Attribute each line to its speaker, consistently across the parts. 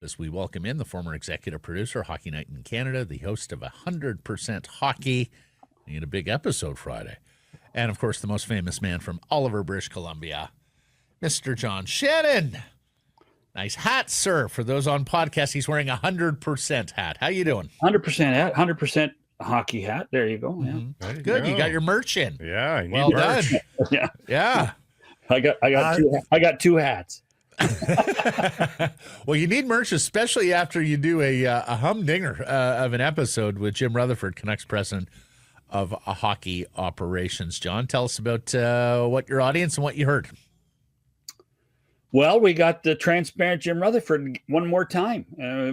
Speaker 1: as we welcome in the former executive producer, Hockey Night in Canada, the host of 100% Hockey. We had a big episode Friday. And, of course, the most famous man from Oliver, British Columbia, Mr. Jon Shannon. Nice hat, sir. For those on podcast, he's wearing a 100% hat. How you doing?
Speaker 2: 100% hat, 100% hockey hat. There you go. Yeah.
Speaker 1: Mm-hmm. Good. You got your merch in.
Speaker 3: Yeah, I need
Speaker 1: well
Speaker 3: merch.
Speaker 1: done.
Speaker 2: Yeah.
Speaker 1: Yeah.
Speaker 2: I got two hats.
Speaker 1: Well, you need merch, especially after you do a humdinger of an episode with Jim Rutherford, Canucks president of hockey operations. John, tell us about what your audience and what you heard.
Speaker 2: Well, we got the transparent Jim Rutherford one more time,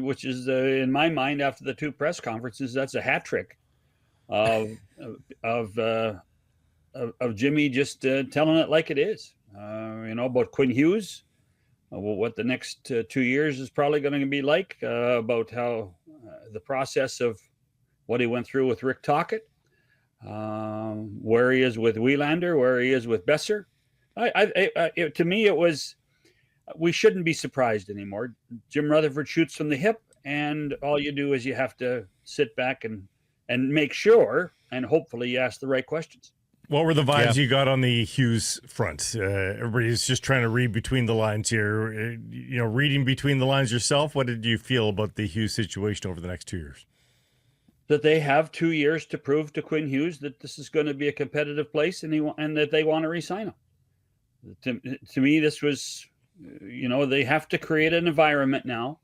Speaker 2: which is, in my mind, after the two press conferences, that's a hat trick of Jimmy just telling it like it is. About Quinn Hughes, what the next 2 years is probably going to be like, about how the process of what he went through with Rick Tocchet, where he is with Wielander, where he is with Besser. To me, it was, we shouldn't be surprised anymore. Jim Rutherford shoots from the hip, and all you do is you have to sit back and make sure, and hopefully you ask the right questions.
Speaker 3: What were the vibes you got on the Hughes front? Everybody's just trying to read between the lines here. Reading between the lines yourself, what did you feel about the Hughes situation over the next 2 years?
Speaker 2: That they have 2 years to prove to Quinn Hughes that this is going to be a competitive place, and that they want to re-sign him. To me, this was, they have to create an environment now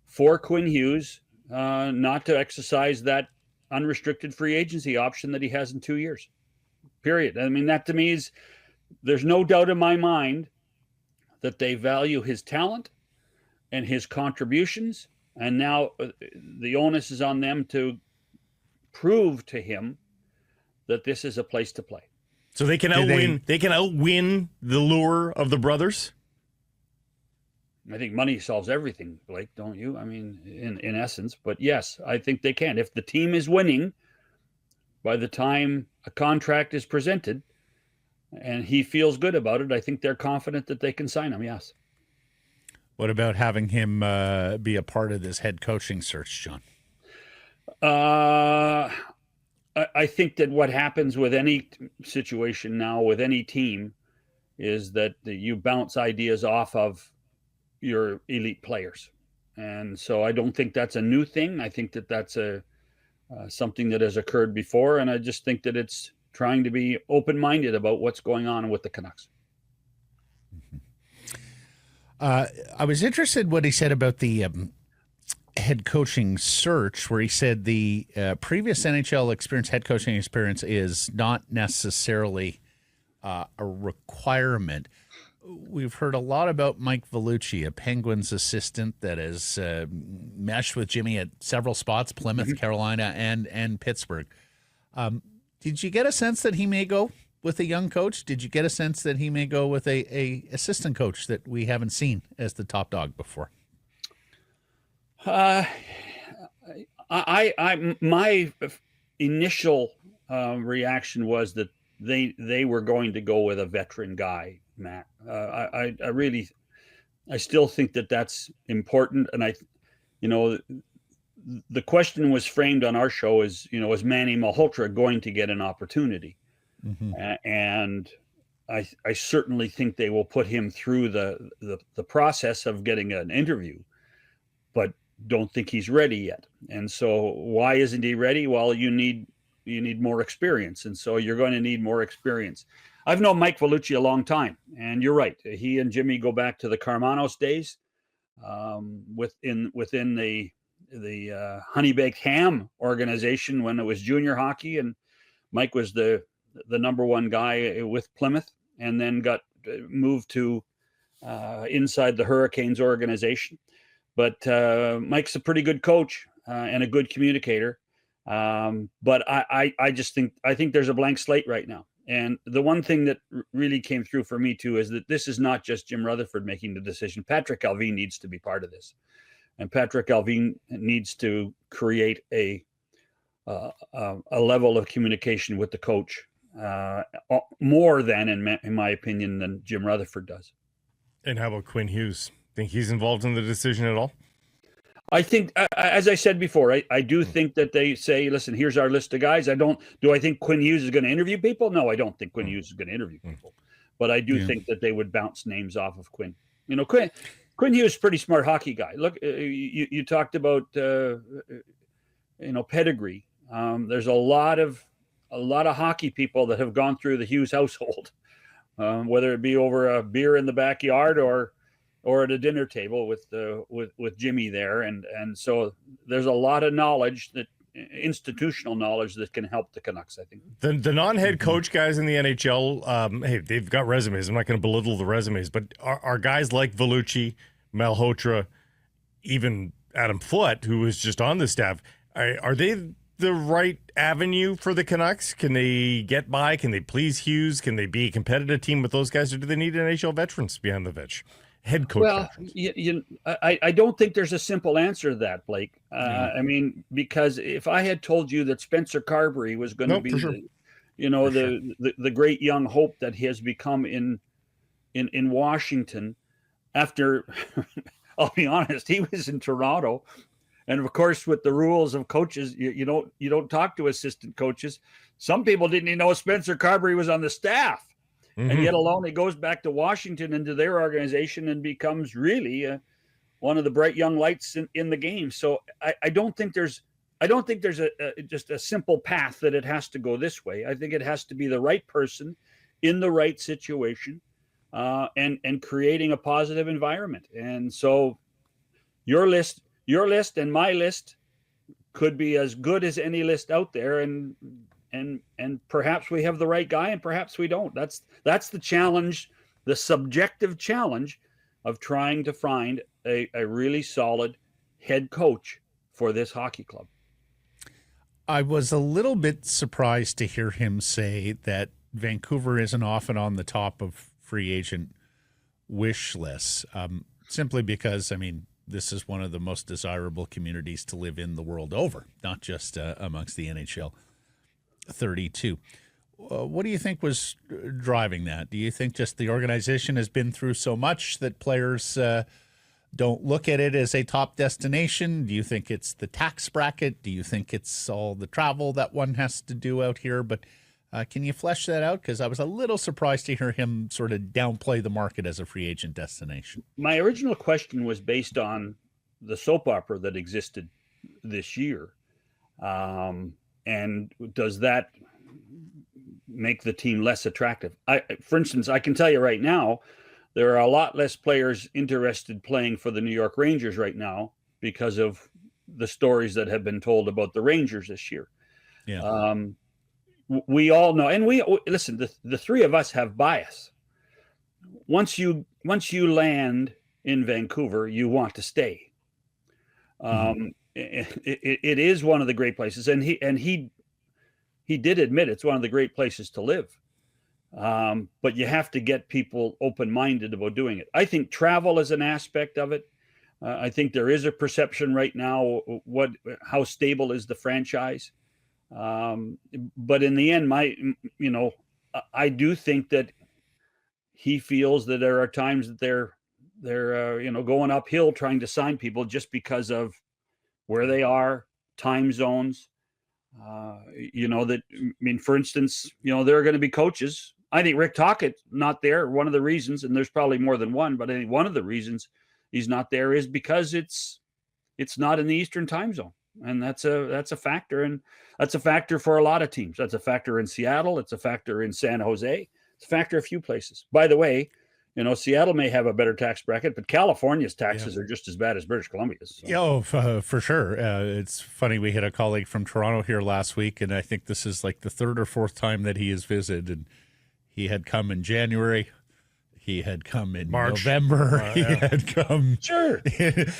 Speaker 2: for Quinn Hughes not to exercise that unrestricted free agency option that he has in 2 years. Period. I mean, that to me is, there's no doubt in my mind that they value his talent and his contributions. And now the onus is on them to prove to him that this is a place to play.
Speaker 3: So they can outwin. They can outwin the lure of the brothers.
Speaker 2: I think money solves everything, Blake, don't you? I mean, in essence. But yes, I think they can. If the team is winning by the time a contract is presented and he feels good about it, I think they're confident that they can sign him, yes.
Speaker 1: What about having him be a part of this head coaching search, John?
Speaker 2: I think that what happens with any situation now, with any team, is that you bounce ideas off of your elite players. And so I don't think that's a new thing. I think that that's something that has occurred before. And I just think that it's trying to be open-minded about what's going on with the Canucks.
Speaker 1: I was interested in what he said about the head coaching search, where he said the previous NHL experience, head coaching experience, is not necessarily a requirement. We've heard a lot about Mike Vellucci, a Penguins assistant that has meshed with Jimmy at several spots, Plymouth, Carolina, and Pittsburgh. Did you get a sense that he may go with a young coach? Did you get a sense that he may go with a assistant coach that we haven't seen as the top dog before?
Speaker 2: My initial reaction was that they were going to go with a veteran guy, Matt. I still think that that's important. And the question was framed on our show as, is Manny Malhotra going to get an opportunity? Mm-hmm. And I certainly think they will put him through the process of getting an interview, but don't think he's ready yet. And so why isn't he ready? Well, you need more experience. And so you're going to need more experience. I've known Mike Vellucci a long time, and you're right. He and Jimmy go back to the Carmanos days, within the Honey Baked Ham organization when it was junior hockey, and Mike was the number one guy with Plymouth, and then got moved to inside the Hurricanes organization. But Mike's a pretty good coach and a good communicator. But I think there's a blank slate right now. And the one thing that really came through for me too is that this is not just Jim Rutherford making the decision. Patrick Allvin needs to be part of this, and Patrick Allvin needs to create a level of communication with the coach more than, in my opinion, than Jim Rutherford does.
Speaker 3: And how about Quinn Hughes? Think he's involved in the decision at all?
Speaker 2: I think, as I said before, I do think that they say, listen, here's our list of guys. Do I think Quinn Hughes is going to interview people? No, I don't think Quinn Hughes is going to interview people. But I do think that they would bounce names off of Quinn. Quinn Hughes is a pretty smart hockey guy. Look, you talked about, pedigree. There's a lot of hockey people that have gone through the Hughes household, whether it be over a beer in the backyard or at a dinner table with Jimmy there, and so there's a lot of knowledge, that institutional knowledge, that can help the Canucks, I think.
Speaker 3: The non-head coach guys in the NHL, hey, they've got resumes. I'm not going to belittle the resumes, but are guys like Vellucci, Malhotra, even Adam Foote, who was just on the staff, are they the right avenue for the Canucks? Can they get by? Can they please Hughes? Can they be a competitive team with those guys, or do they need NHL veterans behind the bench? Head coach.
Speaker 2: Well, I don't think there's a simple answer to that, Blake. I mean, because if I had told you that Spencer Carberry was going to be, the great young hope that he has become in Washington, after, I'll be honest, he was in Toronto, and of course, with the rules of coaches, you don't talk to assistant coaches. Some people didn't even know Spencer Carberry was on the staff. And yet alone, he goes back to Washington, into their organization, and becomes really one of the bright young lights in the game. So I don't think there's just a simple path that it has to go this way. I think it has to be the right person in the right situation, and creating a positive environment. And so your list and my list could be as good as any list out there, and perhaps we have the right guy, and perhaps we don't. That's the challenge, the subjective challenge of trying to find a really solid head coach for this hockey club.
Speaker 1: I was a little bit surprised to hear him say that Vancouver isn't often on the top of free agent wish lists, simply because, I mean, this is one of the most desirable communities to live in the world over, not just amongst the NHL 32. What do you think was driving that? Do you think just the organization has been through so much that players don't look at it as a top destination? Do you think it's the tax bracket? Do you think it's all the travel that one has to do out here? But can you flesh that out? Because I was a little surprised to hear him sort of downplay the market as a free agent destination.
Speaker 2: My original question was based on the soap opera that existed this year. And does that make the team less attractive? For instance, I can tell you right now, there are a lot less players interested playing for the New York Rangers right now because of the stories that have been told about the Rangers this year.
Speaker 1: Yeah.
Speaker 2: We all know, and listen, the three of us have bias. Once you land in Vancouver, you want to stay. It is one of the great places, and he did admit it's one of the great places to live. But you have to get people open-minded about doing it. I think travel is an aspect of it. I think there is a perception right now how stable is the franchise. But in the end, I do think that he feels that there are times that they're going uphill trying to sign people just because of where they are, time zones. For instance, there are going to be coaches. I think Rick Tocchet not there. One of the reasons, and there's probably more than one, but I think one of the reasons he's not there is because it's not in the Eastern time zone. And that's a factor. And that's a factor for a lot of teams. That's a factor in Seattle. It's a factor in San Jose. It's a factor a few places. By the way, Seattle may have a better tax bracket, but California's taxes are just as bad as British Columbia's. So.
Speaker 1: Yeah, for sure. It's funny. We had a colleague from Toronto here last week, and I think this is like the third or fourth time that he has visited. And he had come in January. He had come in
Speaker 3: March.
Speaker 1: November. He had come.
Speaker 2: Sure.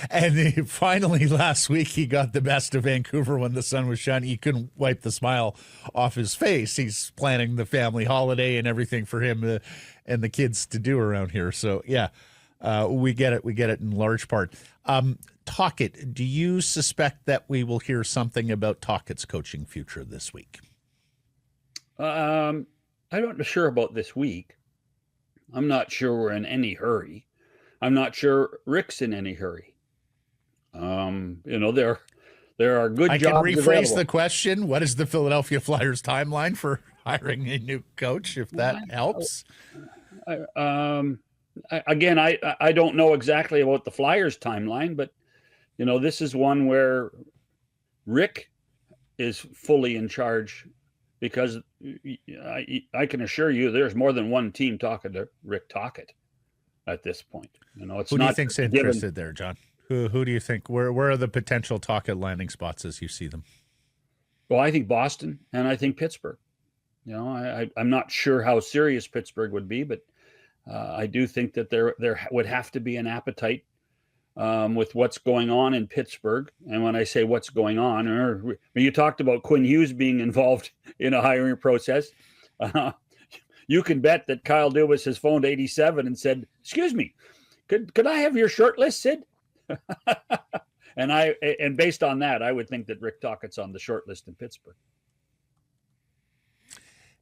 Speaker 1: And finally, last week, he got the best of Vancouver when the sun was shining. He couldn't wipe the smile off his face. He's planning the family holiday and everything for him and the kids to do around here. So, yeah, we get it. We get it in large part. Tocchet, do you suspect that we will hear something about Tocchet's coaching future this week?
Speaker 2: I'm not sure about this week. I'm not sure we're in any hurry. I'm not sure Rick's in any hurry. There are good
Speaker 1: I
Speaker 2: jobs
Speaker 1: can rephrase
Speaker 2: available.
Speaker 1: the question. What is the Philadelphia Flyers timeline for hiring a new coach, if that helps?
Speaker 2: Again, I don't know exactly about the Flyers timeline, but this is one where Rick is fully in charge, because I can assure you there's more than one team talking to Rick Tocchet at this point. It's
Speaker 1: Who do you
Speaker 2: not
Speaker 1: think's interested there, John? Who do you think? Where are the potential Tocchet landing spots as you see them?
Speaker 2: Well, I think Boston and I think Pittsburgh. I'm not sure how serious Pittsburgh would be, but I do think that there would have to be an appetite with what's going on in Pittsburgh. And when I say what's going on, you talked about Quinn Hughes being involved in a hiring process. You can bet that Kyle Dubas has phoned 87 and said, "Excuse me, could I have your short list, Sid?" And based on that, I would think that Rick Tocchet's on the short list in Pittsburgh.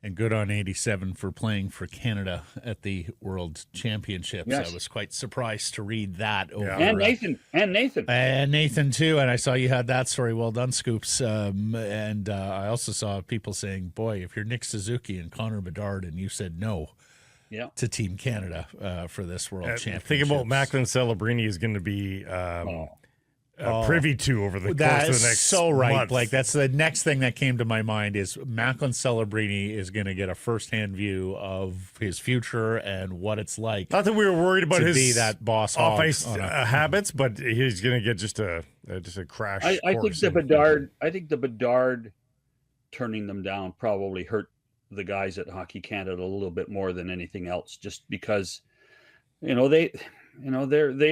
Speaker 1: And good on 87 for playing for Canada at the World Championships.
Speaker 2: Yes.
Speaker 1: I was quite surprised to read that. Over,
Speaker 2: And Nathan.
Speaker 1: And Nathan, too. And I saw you had that story. Well done, Scoops. And I also saw people saying, boy, if you're Nick Suzuki and Connor Bedard and you said no to Team Canada for this World Championship.
Speaker 3: Think about Macklin Celebrini is going to be privy to over the course of the next month.
Speaker 1: Like, that's the next thing that came to my mind is Macklin Celebrini is going to get a firsthand view of his future and what it's like.
Speaker 3: Not that we were worried about his
Speaker 1: be that boss
Speaker 3: off-ice habits, but he's going to get just a crash.
Speaker 2: I think the Bedard turning them down probably hurt the guys at Hockey Canada a little bit more than anything else, just because they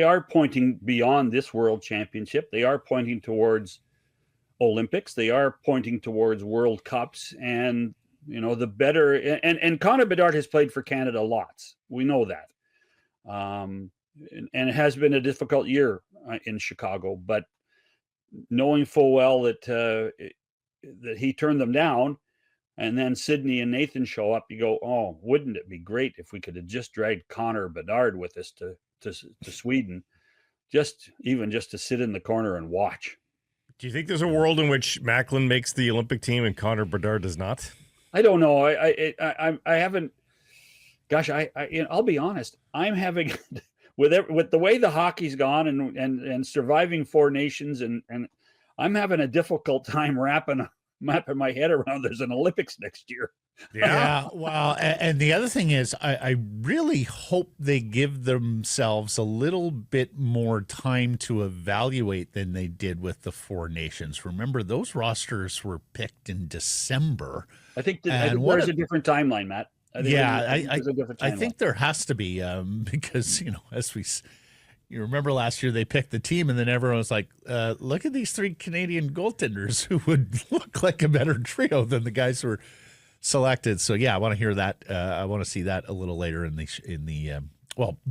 Speaker 2: are pointing beyond this World Championship. They are pointing towards Olympics. They are pointing towards World Cups, and the better. And Connor Bedard has played for Canada lots. We know that, and it has been a difficult year in Chicago. But knowing full well that he turned them down, and then Sydney and Nathan show up, you go, oh, wouldn't it be great if we could have just dragged Connor Bedard with us to Sweden, just to sit in the corner and watch.
Speaker 3: Do you think there's a world in which Macklin makes the Olympic team and Connor Bedard does not?
Speaker 2: I don't know. I haven't. Gosh, I'll be honest. I'm having with the way the hockey's gone and surviving Four Nations, and I'm having a difficult time wrapping my head around there's an Olympics next year.
Speaker 1: Yeah. Well, and the other thing is I really hope they give themselves a little bit more time to evaluate than they did with the Four Nations. Remember, those rosters were picked in December.
Speaker 2: I think there's a different timeline, Matt.
Speaker 1: I think there has to be because, you remember last year they picked the team and then everyone was like, look at these three Canadian goaltenders who would look like a better trio than the guys who were selected. So yeah, I want to hear that. I want to see that a little later in the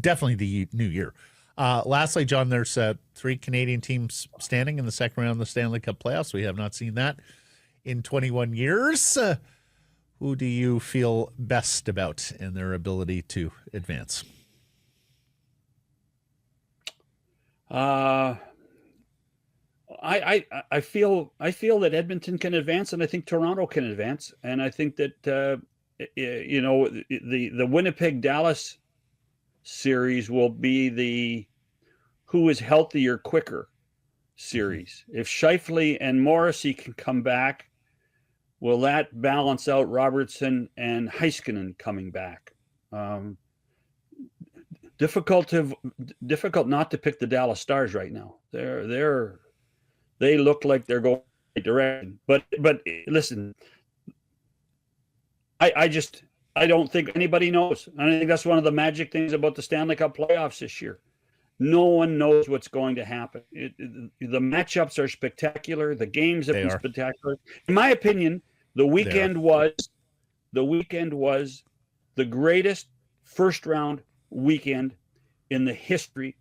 Speaker 1: definitely the new year. Lastly, John, there's 3 Canadian teams standing in the second round of the Stanley Cup playoffs. We have not seen that in 21 years. Who do you feel best about in their ability to advance?
Speaker 2: I feel that Edmonton can advance, and I think Toronto can advance, and I think that the Winnipeg Dallas series will be the who is healthier quicker series. If Scheifele and Morrissey can come back, will that balance out Robertson and Heiskanen coming back? Difficult not to pick the Dallas Stars right now. They look like they're going the right direction. But listen, I don't think anybody knows. And I think that's one of the magic things about the Stanley Cup playoffs this year. No one knows what's going to happen. The matchups are spectacular. The games have been spectacular. In my opinion, the weekend was the greatest first round weekend in the history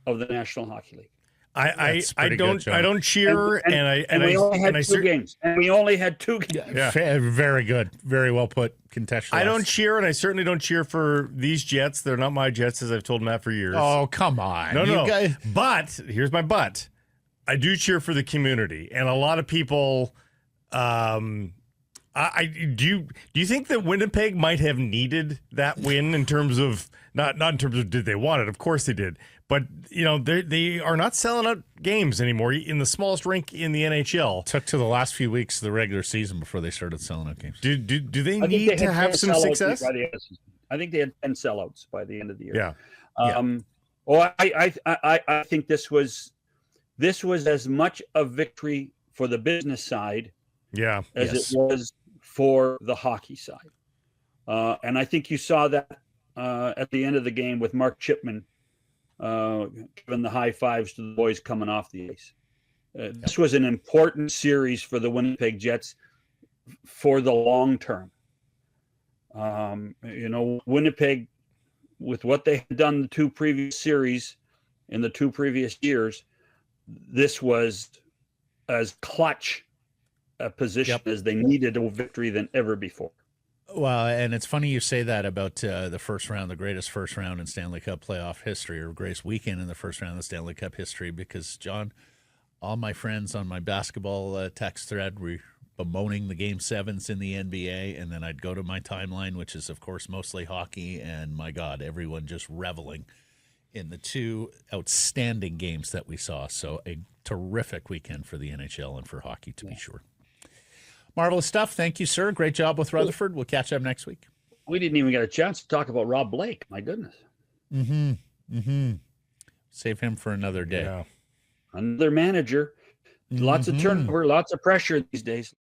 Speaker 2: of the National Hockey League.
Speaker 3: I don't cheer, and
Speaker 2: we only had two games. And we only had 2 games.
Speaker 1: Yeah. Very good. Very well put. Contextualized.
Speaker 3: I don't cheer, and I certainly don't cheer for these Jets. They're not my Jets, as I've told Matt for years.
Speaker 1: Oh, come on.
Speaker 3: No. But here's my but. I do cheer for the community, and a lot of people. Do you think that Winnipeg might have needed that win in terms of not in terms of did they want it? Of course they did, but they are not selling out games anymore in the smallest rink in the NHL.
Speaker 1: Took to the last few weeks of the regular season before they started selling out games.
Speaker 3: Do they need to have some success?
Speaker 2: I think they had 10 sellouts by the end of the year.
Speaker 3: Yeah.
Speaker 2: Well, I think this was as much a victory for the business side, as it was for the hockey side. And I think you saw that at the end of the game with Mark Chipman giving the high fives to the boys coming off the ice. This was an important series for the Winnipeg Jets for the long term. Winnipeg, with what they had done the two previous series in the two previous years, this was as clutch a position as they needed a victory than ever before.
Speaker 1: Well, and it's funny you say that about the first round, the greatest first round in Stanley Cup playoff history, or greatest weekend in the first round of the Stanley Cup history, because, John, all my friends on my basketball text thread were bemoaning the Game 7s in the NBA, and then I'd go to my timeline, which is, of course, mostly hockey, and my God, everyone just reveling in the two outstanding games that we saw. So a terrific weekend for the NHL and for hockey, to be sure. Marvelous stuff. Thank you, sir. Great job with Rutherford. We'll catch up next week.
Speaker 2: We didn't even get a chance to talk about Rob Blake. My goodness.
Speaker 1: Save him for another day.
Speaker 2: Yeah. Another manager. Lots of turnover, lots of pressure these days.